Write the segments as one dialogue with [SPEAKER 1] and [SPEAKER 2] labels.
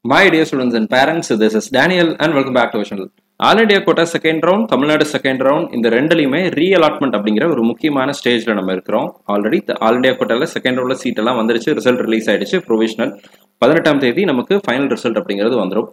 [SPEAKER 1] My dear students and parents, this is Daniel and welcome back to our channel. All India quota second round, Tamil Nadu second round, இந்த ரெண்டுலையுமே reallotment அப்படிங்கிற ஒரு முக்கியமான ஸ்டேஜ்ல நம்ம இருக்கிறோம். Already all India கோட்டால second ரவுண்ட்ல seat எல்லாம் வந்துருச்சு, ரிசல்ட் ரிலீஸ் ஆயிடுச்சு, ப்ரொவிஷனல் 18ஆம் தேதி நமக்கு ஃபைனல் ரிசல்ட் அப்படிங்கிறது வந்துடும்.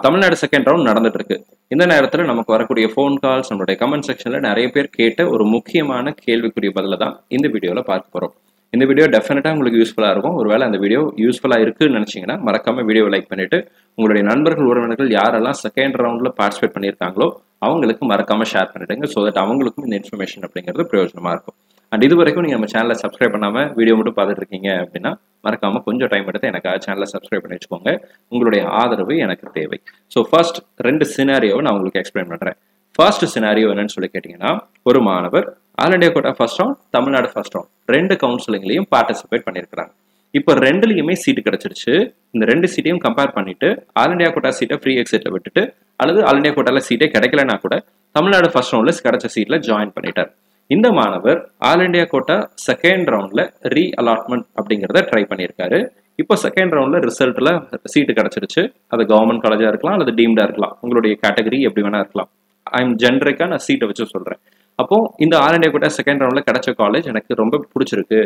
[SPEAKER 1] தமிழ்நாடு செகண்ட் ரவுண்ட் நடந்துட்டு இருக்கு. இந்த நேரத்தில் நமக்கு வரக்கூடிய ஃபோன் கால்ஸ், நம்மளுடைய கமெண்ட் செக்ஷன்ல நிறைய பேர் கேட்ட ஒரு முக்கியமான கேள்விக்குரிய பதில தான் இந்த வீடியோவில் பார்க்க போறோம். இந்த வீடியோ டெஃபினட்டா உங்களுக்கு யூஸ்ஃபுல்லா இருக்கும். ஒருவேளை அந்த வீடியோ யூஸ்ஃபுல்லா இருக்குன்னு நினைச்சீங்கன்னா மறக்காம வீடியோவை லைக் பண்ணிட்டு உங்களுடைய நண்பர்கள் உறவினர்கள் யாரெல்லாம் செகண்ட் ரவுண்ட்ல பார்ட்டிசிபேட் பண்ணியிருக்காங்களோ அவங்களுக்கு மறக்காம ஷேர் பண்ணிடுங்க. ஸோ தட் அவங்களுக்கும் இந்த இன்ஃபர்மேஷன் அப்படிங்கிறது பிரயோஜனமா இருக்கும். அண்ட் இது வரைக்கும் நீங்க நம்ம சேனலை சப்ஸ்கிரைப் பண்ணாம வீடியோ மட்டும் பார்த்துட்டு இருக்கீங்க அப்படின்னா மறக்காம கொஞ்சம் டைம் எடுத்து எனக்கு சேனலை சப்ஸ்கிரைப் பண்ணி வச்சுக்கோங்க. உங்களுடைய ஆதரவு எனக்கு தேவை. ஸோ ஃபர்ஸ்ட் ரெண்டு சினாரியோவை நான் உங்களுக்கு எக்ஸ்பிளைன் பண்றேன். ஃபர்ஸ்ட் சினாரியோ என்னன்னு சொல்லி கேட்டீங்கன்னா, ஒரு மாணவர் all India quota first round, Tamil Nadu first round ரெண்டு கவுன்சிலிங்லையும் பார்ட்டிசிபேட் பண்ணியிருக்கிறாங்க. இப்போ ரெண்டுலையுமே சீட்டு கிடைச்சிருச்சு. இந்த ரெண்டு சீட்டையும் கம்பேர் பண்ணிட்டு ஆல் இண்டியா கோட்டா சீட்டை ஃப்ரீ எக்ஸிட்ல விட்டுட்டு அல்லது ஆல் இண்டியா கோட்டால சீட்டே கிடைக்கலனா கூட தமிழ்நாடு ஃபர்ஸ்ட் ரவுண்ட்ல கிடைச்ச சீட்ல ஜாயின் பண்ணிட்டார். இந்த மாணவர் ஆல் இண்டியா கோட்டா செகண்ட் ரவுண்ட்ல ரீ அலாட்மெண்ட் அப்படிங்கிறத ட்ரை பண்ணியிருக்காரு. இப்போ செகண்ட் ரவுண்ட்ல ரிசல்ட்ல சீட்டு கிடைச்சிருச்சு. அது கவர்மெண்ட் காலேஜா இருக்கலாம் அல்லது டீம்டா இருக்கலாம், உங்களுடைய கேட்டகரி எப்படி வேணா இருக்கலாம். ஐம் ஜென்ரிக்கா நான் சீட்டை வச்சு சொல்றேன். அப்போ இந்த ஆல் இண்டியா கோட்டா செகண்ட் ரவுண்ட்ல கிடைச்ச காலேஜ் எனக்கு ரொம்ப பிடிச்சிருக்கு,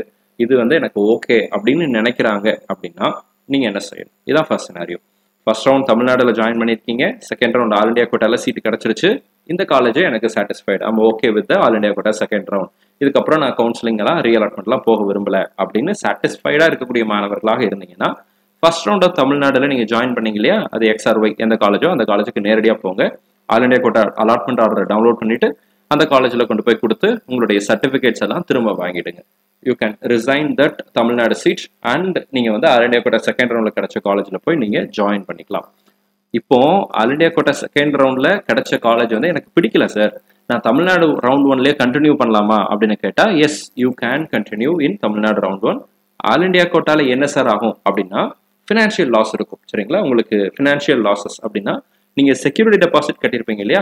[SPEAKER 1] இது எனக்கு ஓகே அப்படின்னு நினைக்கிறாங்க அப்படின்னா நீங்க என்ன செய்யணும்? இதான் ஃபர்ஸ்ட் சினாரியோ. ஃபர்ஸ்ட் ரவுண்ட் தமிழ்நாடுல ஜாயின் பண்ணியிருக்கீங்க, செகண்ட் ரவுண்ட் ஆல் இண்டியா கோட்டால சீட்டு கிடைச்சிருச்சு. இந்த காலேஜே எனக்கு satisfied, I'm okay with all India quota second round, இதுக்கப்புறம் நான் கவுன்சிலிங் எல்லாம் ரீஅலாட்மெண்ட்லாம் போக விரும்பல அப்படின்னு சாட்டிஸ்ஃபைடா இருக்கக்கூடிய மாணவர்களாக இருந்தீங்கன்னா ஃபர்ஸ்ட் ரவுண்ட் ஆஃப் தமிழ்நாடுல நீங்க ஜாயின் பண்ணீங்க இல்லையா, அது XRY எந்த காலேஜோ அந்த காலேஜுக்கு நேரடியாக போங்க. ஆல் இண்டியா கோட்டா அலாட்மெண்ட் ஆர்டரை டவுன்லோட் பண்ணிட்டு அந்த காலேஜில் கொண்டு போய் கொடுத்து உங்களுடைய சர்டிஃபிகேட்ஸ் எல்லாம் திரும்ப வாங்கிடுங்க. You can resign that Tamil Nadu seat and நீங்கள் ஆல் இண்டியா கோட்டா செகண்ட் ரவுண்டில் கிடைச்ச காலேஜில் போய் நீங்கள் ஜாயின் பண்ணிக்கலாம். இப்போ ஆல் இண்டியா கோட்டா செகண்ட் ரவுண்டில் கிடைச்ச காலேஜ் எனக்கு பிடிக்கல சார், நான் தமிழ்நாடு ரவுண்ட் ஒன்லேயே கண்டினியூ பண்ணலாமா அப்படின்னு கேட்டால் yes, you can continue in Tamil Nadu round one. All India கோட்டால என்ன சார் ஆகும் அப்படின்னா ஃபினான்ஷியல் லாஸ் இருக்கும். சரிங்களா, உங்களுக்கு ஃபினான்ஷியல் லாசஸ் அப்படின்னா நீங்கள் செக்யூரிட்டி டெபாசிட் கட்டியிருப்பீங்க இல்லையா,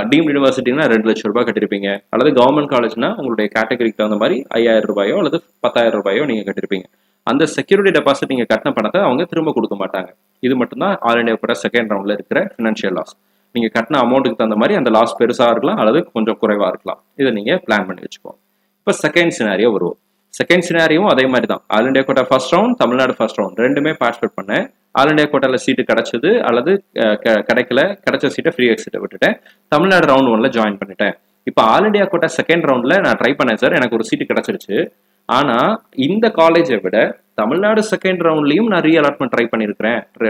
[SPEAKER 1] டீம்டு யூனிவர்சிட்டினா 2 லட்சம் ரூபாய் கட்டிருப்பீங்க, அல்லது கவர்மெண்ட் காலேஜ்னா உங்களுடைய கேட்டகரிக்கு தகுந்த மாதிரி 5000 ரூபாயோ அல்லது 10,000 ரூபாயோ நீங்க கட்டிருப்பீங்க. அந்த செக்யூரிட்டி டெபாசிட் நீங்க கட்டின பணத்தை அவங்க திரும்ப கொடுக்க மாட்டாங்க. இது மட்டும்தான் ஆல் இண்டியா கோட்டா செகண்ட் ரவுண்ட்ல இருக்கிற ஃபினான்ஷியல் லாஸ். நீங்க கட்டின அமௌண்ட்டுக்கு தகுந்த மாதிரி அந்த லாஸ் பெருசா இருக்கலாம் அல்லது கொஞ்சம் குறைவா இருக்கலாம். இதை நீங்க பிளான் பண்ணி வச்சுக்கோங்க. இப்போ செகண்ட் சினாரியோ வருவோம். செகண்ட் சினாரியும் அதே மாதிரி தான். All India quota first round, Tamil Nadu first round ரெண்டுமே பார்ட்டிசிபேட் பண்ணேன். ஆல் இண்டியா கோட்டால சீட்டு கிடைச்சது அல்லது கிடைக்கல, கிடைச்ச சீட்டை ஃப்ரீ எக்ஸிட்டை விட்டுட்டேன், தமிழ்நாடு ரவுண்ட் ஒன்ல ஜாயின் பண்ணிட்டேன். இப்போ ஆல் இண்டியா கோட்டா செகண்ட் ரவுண்ட்ல நான் ட்ரை பண்ணேன் சார், எனக்கு ஒரு சீட்டு கிடைச்சிருச்சு. ஆனா இந்த காலேஜை விட தமிழ்நாடு செகண்ட் ரவுண்ட்லயும் நான் ரீஅலாட்மெண்ட்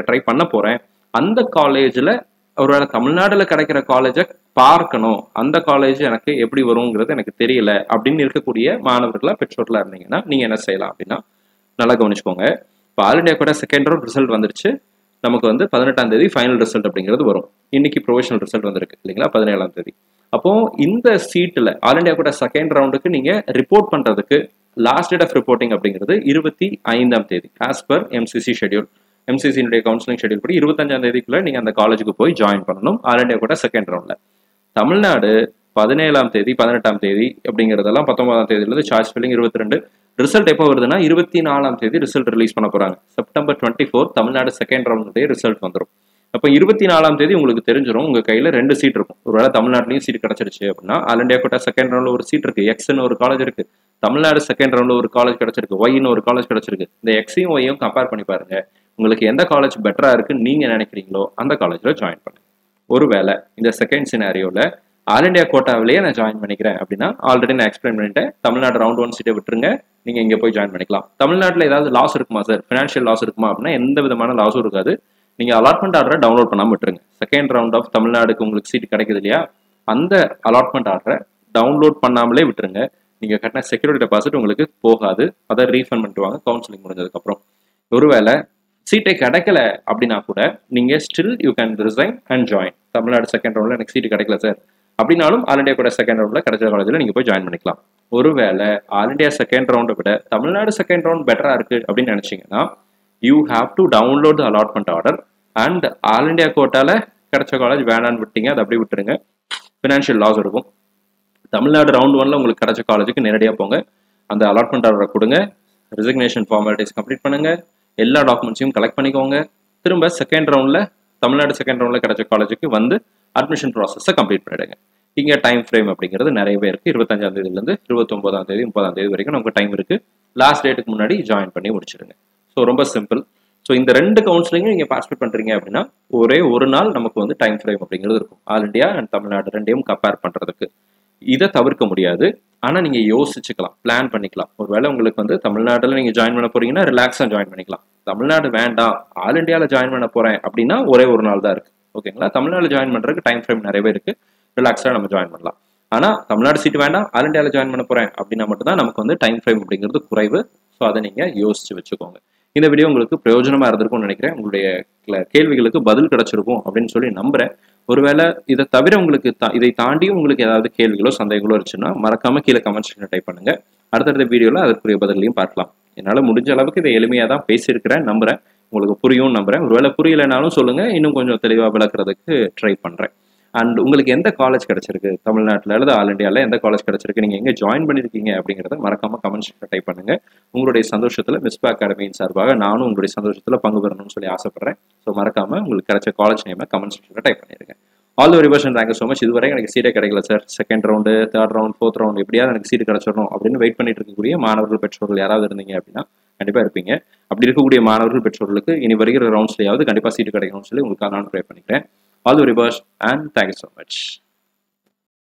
[SPEAKER 1] ட்ரை பண்ண போறேன். அந்த காலேஜ்ல ஒருவேளை தமிழ்நாடுல கிடைக்கிற காலேஜை பார்க்கணும், அந்த காலேஜ் எனக்கு எப்படி வருங்கிறது எனக்கு தெரியல அப்படின்னு இருக்கக்கூடிய மாணவர்களா பெற்றோர்களா இருந்தீங்கன்னா நீங்க என்ன செய்யலாம் அப்படின்னா, நல்லா கவனிச்சுக்கோங்க. இப்போ all India quota second round result வந்துருச்சு. நமக்கு 18ஆம் தேதி ஃபைனல் ரிசல்ட் அப்படிங்கிறது வரும். இன்னைக்கு ப்ரொவிஷனல் ரிசல்ட் வந்திருக்கு இல்லைங்களா, 17ஆம் தேதி. அப்போ இந்த சீட்ல ஆல் இண்டியா கோட்டா செகண்ட் ரவுண்டுக்கு நீங்க ரிப்போர்ட் பண்றதுக்கு லாஸ்ட் டேட் ஆஃப் ரிப்போர்ட்டிங் அப்படிங்கிறது 25ஆம் தேதி as per MCC schedule. MCC counselling schedule படி 25ஆம் தேதிக்குள்ள நீங்க அந்த காலேஜுக்கு போய் ஜாயின் பண்ணணும் ஆல் இண்டியா கோட்டா செகண்ட் ரவுண்ட்ல. தமிழ்நாடு 17ஆம் தேதி 18ஆம் தேதி அப்படிங்கிறதெல்லாம் 19ஆம் தேதியிலிருந்து சார்ஜ் ஃபில்லிங் 22. ரிசல்ட் எப்போ வருதுன்னா 24ஆம் தேதி ரிசல்ட் ரிலீஸ் பண்ண போறாங்க. செப்டம்பர் 24 தமிழ்நாடு செகண்ட் ரவுண்டுடைய ரிசல்ட் வந்துடும். அப்போ 24ஆம் தேதி உங்களுக்கு தெரிஞ்சிடும், உங்க கையில 2 சீட் இருக்கும். ஒருவேளை தமிழ்நாட்டிலையும் சீட் கிடைச்சிருச்சு அப்படின்னா ஆல் இண்டியா கோட்டா செகண்ட் ரவுண்ட்ல ஒரு சீட் இருக்கு, எக்ஸ்ன்னு ஒரு காலேஜ் இருக்கு. தமிழ்நாடு செகண்ட் ரவுண்ட்ல ஒரு காலேஜ் கிடைச்சிருக்கு, ஒய்ன்னு ஒரு காலேஜ் கிடைச்சிருக்கு. இந்த எக்ஸையும் ஒய்யும் கம்பேர் பண்ணி பாருங்க, உங்களுக்கு எந்த காலேஜ் பெட்டரா இருக்குன்னு நீங்க நினைக்கிறீங்களோ அந்த காலேஜ்ல ஜாயின் பண்ணுங்க. ஒருவேளை இந்த செகண்ட் சினாரியோல ஆல் இண்டியா கோட்டாவிலேயே நான் ஜாயின் பண்ணிக்கிறேன் அப்படின்னா ஆல்ரெடி நான் எக்ஸ்பிளைன் பண்ணிட்டேன், தமிழ்நாடு ரவுண்ட் ஒன் சீட்டை விட்டுருங்க, நீங்க இங்க போய் ஜாயின் பண்ணிக்கலாம். தமிழ்நாட்டில் ஏதாவது லாஸ் இருக்குமா சார், ஃபினான்ஷியல் லாஸ் இருக்குமா அப்படின்னா எந்த விதமான லாஸும் இருக்காது. நீங்க அலாட்மெண்ட் ஆர்டரை டவுன்லோட் பண்ணாம விட்டுருங்க. செகண்ட் ரவுண்ட் ஆஃப் தமிழ்நாடுக்கு உங்களுக்கு சீட் கிடைக்குது இல்லையா, அந்த அலாட்மெண்ட் ஆர்டரை டவுன்லோட் பண்ணாமலே விட்டுருங்க. நீங்க கட்டின செக்யூரிட்டி டெபாசிட் உங்களுக்கு போகாது, அதை ரீஃபண்ட் பண்ணிடுவாங்க கவுன்சிலிங் முடிஞ்சதுக்கு அப்புறம். ஒருவேளை சீட்டை கிடைக்கல அப்படின்னா கூட நீங்க still you can resign and join. Tamil Nadu second ரவுண்ட்ல எனக்கு சீட்டு கிடைக்கல சார் அப்படின்னாலும் ஆல் இண்டியா கோட்டா செகண்ட் ரவுண்ட்ல கிடைச்ச காலேஜ்ல நீங்க போய் ஜாயின் பண்ணிக்கலாம். ஒருவேளை ஆல் இண்டியா செகண்ட் ரவுண்டை விட தமிழ்நாடு செகண்ட் ரவுண்ட் பெட்டரா இருக்கு அப்படின்னு நினைச்சீங்கன்னா you have to download the allotment order and all India கோட்டால கிடைச்ச காலேஜ் வேணான்னு விட்டீங்க, அதை அப்படி விட்டுருங்க, ஃபினான்ஷியல் லாஸ் இருக்கும். தமிழ்நாடு ரவுண்ட் ஒன்ல உங்களுக்கு கிடைச்ச காலேஜுக்கு நேரடியாக போங்க, அந்த அலாட்மெண்ட் ஆர்டரை கொடுங்க, ரிசிக்னேஷன் ஃபார்மாலிட்டிஸ் கம்ப்ளீட் பண்ணுங்க, எல்லா டாக்குமெண்ட்ஸையும் கலெக்ட் பண்ணிக்கோங்க, திரும்ப செகண்ட் ரவுண்டில் தமிழ்நாடு செகண்ட் ரவுண்டில் கிடைச்ச காலேஜுக்கு வந்து அட்மிஷன் ப்ராசஸை கம்ப்ளீட் பண்ணிடுங்க. இங்கே டைம் ஃப்ரேம் அப்படிங்கிறது நிறையவே இருக்குது. 25ஆம் தேதியிலேருந்து 29ஆம் தேதி 30ஆம் தேதி வரைக்கும் நமக்கு டைம் இருக்குது. லாஸ்ட் டேட்டுக்கு முன்னாடி ஜாயின் பண்ணி முடிச்சிடுங்க. ஸோ ரொம்ப சிம்பிள். ஸோ இந்த 2 கவுன்சிலிங்கும் நீங்கள் பார்ட்டிசிபேட் பண்ணுறீங்க அப்படின்னா ஒரே ஒரு நாள் நமக்கு வந்து டைம் ஃப்ரேம் அப்படிங்கிறது இருக்கும். ஆல் இண்டியா அண்ட் தமிழ்நாடு ரெண்டையும் கம்பேர் பண்ணுறதுக்கு. இதை தவிர்க்க முடியாது. ஆனால் நீங்கள் யோசிச்சுக்கலாம், பிளான் பண்ணிக்கலாம். ஒருவேளை உங்களுக்கு வந்து தமிழ்நாட்டில் நீங்கள் ஜாயின் பண்ண போறீங்கன்னா ரிலாக்ஸாக ஜாயின் பண்ணிக்கலாம். தமிழ்நாடு வேண்டாம், ஆல் இண்டியாவில் ஜாயின் பண்ண போகிறேன் அப்படின்னா ஒரே ஒரு நாள் தான் இருக்குது. ஓகேங்களா? தமிழ்நாடு ஜாயின் பண்ணுறதுக்கு டைம் ஃப்ரேம் நிறையவே இருக்குது. ரிலாக்ஸாக நம்ம ஜாயின் பண்ணலாம். ஆனால் தமிழ்நாடு சீட்டு வேண்டாம், ஆல் இண்டியாவில் ஜாயின் பண்ண போகிறேன் அப்படின்னா மட்டும்தான் நமக்கு வந்து டைம் ஃப்ரேம் அப்படிங்கிறது குறைவு. ஸோ அதை நீங்கள் யோசிச்சு வச்சுக்கோங்க. இந்த வீடியோ உங்களுக்கு பிரயோஜனமாக இருந்திருக்கும்னு நினைக்கிறேன். உங்களுடைய கேள்விகளுக்கு பதில் கிடைச்சிருக்கும் அப்படின்னு சொல்லி நம்புறேன். ஒருவேளை இதை தவிர உங்களுக்கு இதை தாண்டியும் உங்களுக்கு ஏதாவது கேள்விகளோ சந்தேகங்களோ இருந்துச்சுன்னா மறக்காம கீழே கமெண்ட் செக்ஷன்ல டைப் பண்ணுங்க. அடுத்தடுத்த வீடியோவில் அதற்குரிய பதிலையும் பார்க்கலாம். என்னால் முடிஞ்ச அளவுக்கு இதை எளிமையாக தான் பேசியிருக்கிறேன், நம்புறேன். உங்களுக்கு புரியும் நம்புறேன். ஒருவேளை புரியலைனாலும் சொல்லுங்க, இன்னும் கொஞ்சம் தெளிவாக விளக்குறதுக்கு ட்ரை பண்ணுறேன். அண்ட் உங்களுக்கு எந்த காலேஜ் கிடைச்சிருக்கு, தமிழ்நாட்டில் அல்லது ஆல் இண்டியாவில் எந்த காலேஜ் கிடைச்சிருக்கு, நீங்கள் எங்கே ஜாயின் பண்ணியிருக்கீங்க அப்படிங்கிறத மறக்காம கமெண்ட் செக்ஷன்ல டைப் பண்ணுங்க. உங்களுடைய சந்தோஷத்தில் மிஸ்பா அகாடமியின் சார்பாக நானும் உங்களுடைய சந்தோஷத்தில் பங்கு பெறணும்னு சொல்லி ஆசைப்படுறேன். ஸோ மறக்காம உங்களுக்கு கிடைச்ச காலேஜ் நேமை கமெண்ட் செக்ஷன்ல டைப் பண்ணிடுங்க. All the very best. Thank you so much. இதுவரை எனக்கு சீட்டே கிடைக்கல sir, second round, third round, fourth round எப்படியாவது எனக்கு சீட்டு கிடைச்சிடணும் அப்படின்னு வெயிட் பண்ணிட்டு இருக்கக்கூடிய மாணவர்கள் பெற்றோர்கள் யாராவது இருந்தீங்க அப்படின்னா கண்டிப்பாக இருப்பீங்க. அப்படி இருக்கக்கூடிய மாணவர்கள் பெற்றோர்களுக்கு இனி வருகிற ரவுண்ட்ஸ்லையாவது கண்டிப்பாக சீட்டு கிடைக்கணும்னு சொல்லி உங்களுக்கு நான் ப்ரே பண்ணிக்கிறேன். All the very best and thank you so much.